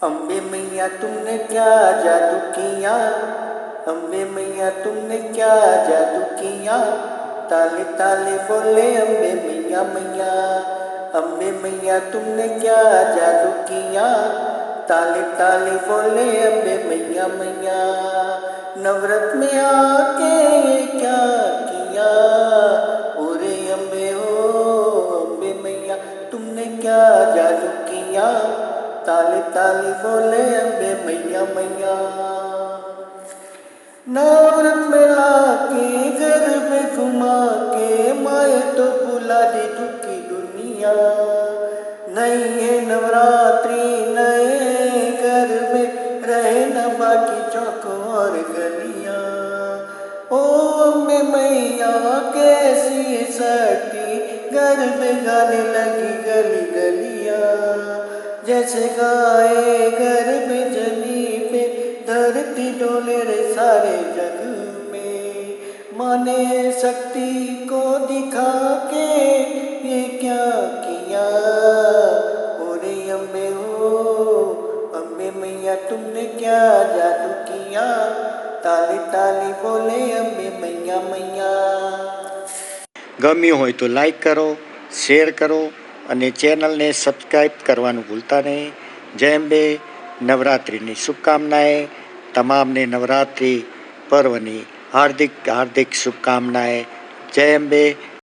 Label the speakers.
Speaker 1: अम्बे मैया तुमने क्या जादू किया, अम्बे मैया तुमने क्या जादू किया, ताले ताले बोले अम्बे मैया मैया। अम्बे मैया तुमने क्या जादू किया, ताले ताले बोले अम्बे मैया मैया। नवरत में आके ये क्या किया, ओरे अम्बे हो अम्बे मैया तुमने क्या जादू किया, ताले ताले बोले अम्बे मैया मैया। नवरत में लाके घर में घुमा के माए तो बुला दे दुखी दुनिया। नहीं है नवरात्रि नए घर में रहे न बाकी चौक और गलियां। ओ अम्बे मैया कैसी सटी घर में गाने लगी गली गलियां। जैसे गाए घर में जमी पे धरती डोले रे सारे जग में। माने शक्ति को दिखा के ये क्या किया, ओरे अम्बे हो अम्बे मैया तुमने क्या जादू किया, ताली ताली बोले अम्बे मैया मैया।
Speaker 2: ગમ્યું હોય તો લાઈક કરો, શેર કરો અને ચેનલને સબસ્ક્રાઈબ કરવાનું ભૂલતા નહીં. જય અંબે. નવરાત્રિની શુભકામનાએ. તમામને નવરાત્રિ પર્વની હાર્દિક હાર્દિક શુભકામનાએ. જય અંબે.